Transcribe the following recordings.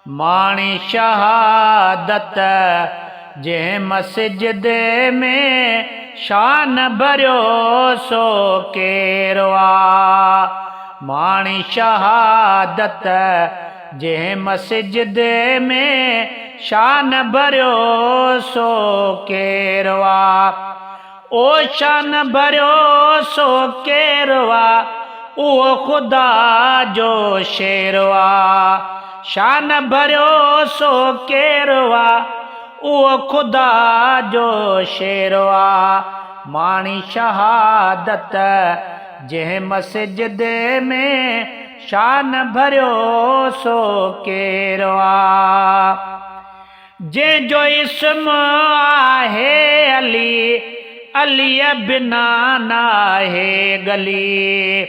माणी शहादत जे मस्जिद में शान भरियो सो केरु आ। माणी शहादत जे मस्जिद में शान भरियो सो केरु आ। ओ शान भरियो सो केरु आ, उहो ख़ुदा जो शेरु आ। शान भरियो सो केरु आ, उहो ख़ुदा जो शेरु आ। माणी शहादत जे मस्जिद में शान भरियो सो केरु आ। जंहिंजो इस्म आहे अली, अलीअ बिना नाहे गली।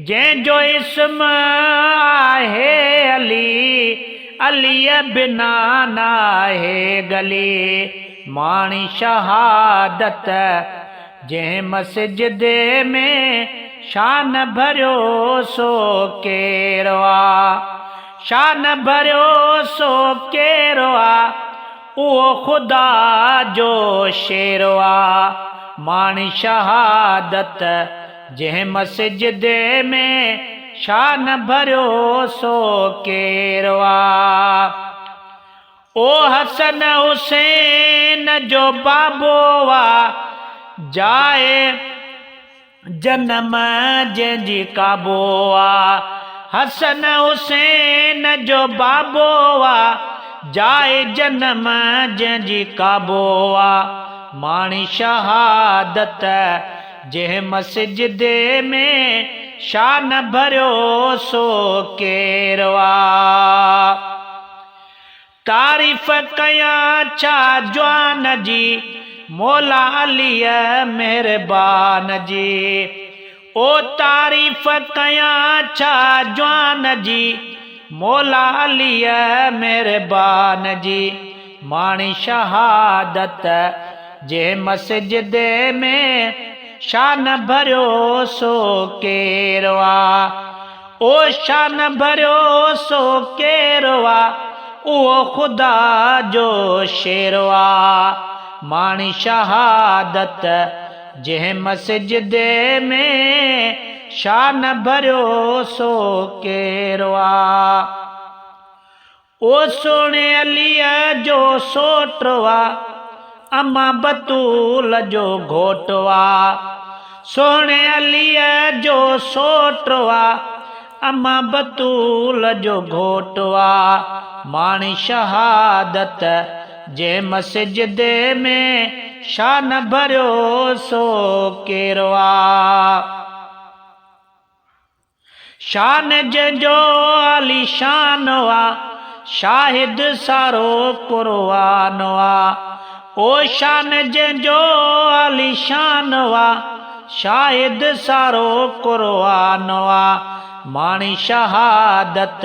जंहिंजो इस्म आहे अली, अलीअ बिना नाहे गली। माणी शहादत जंहिं मस्जिद में शान भरियो सो केरु आ। शान भरियो सो केरु आ, उहो ख़ुदा जो शेरु आ। माणी शहादत जंहिं मस्जिद में शान भरियो सो केरु आ। ओ हसन हुसैन जो बाबो आ, जाए जनम जंहिंजी काबो आ। हसन हुसैन जो बाबो आ, जाए जनम जंहिंजी काबो आ। माणी शहादत जंहिं मस्जिद में शान भरियो सो केरु आ। तारीफ़ कयां छा जवान जी, मौला अलीअ मेहरबान जी। ओ तारीफ़ कयां छा जवान जी, मौला अलीअ मेहरबान जी। माणी शहादत जे मस्जिद में शान भरियो सो केरु आ। ओ शान भरियो सो केरु आ, उहो ख़ुदा जो शेरु आ। माणी शहादत जंहिं मस्जिद में शान भरियो सो केरु आ। ओ सोणे अलीअ जो सोटु आ, अम्मा बतूल जो घोटु आ। सोणे अलीअ जो सोटु आ, अम्मा बतूल जो घोटु आ। माणी शहादत जे मस्जिद में शान भरियो सो केरु आ। शान जंहिंजो अली शान आ, शाहिद सारो कुर्बान आ। ओ शान जंहिंजो अली शान आ, शाहिद सारो कुर्बान आ। माणी शहादत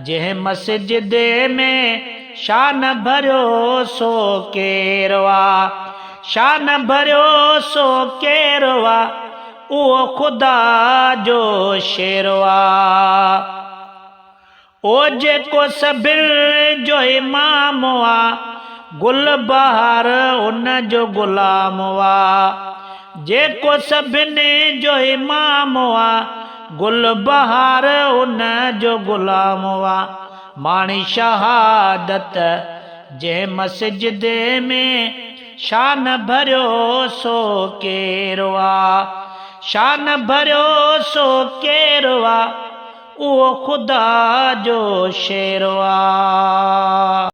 जंहिं मस्जिद में शान भरियो सो केरु आ। शान भरियो सो केरु आ, उहो ख़ुदा जो शेरु आ। ओ जेको सभिनि जो इमाम आ, गुल बहार उन जो ग़ुलाम आ। जेको सभिनी जो इमाम आ, गुल बहार उन जो ग़ुलाम आ। माणी शहादत जंहिं मस्जिद में शान भरियो सो केरु आ। शान भरियो सो केरु आ, उहो ख़ुदा जो शेरु आ।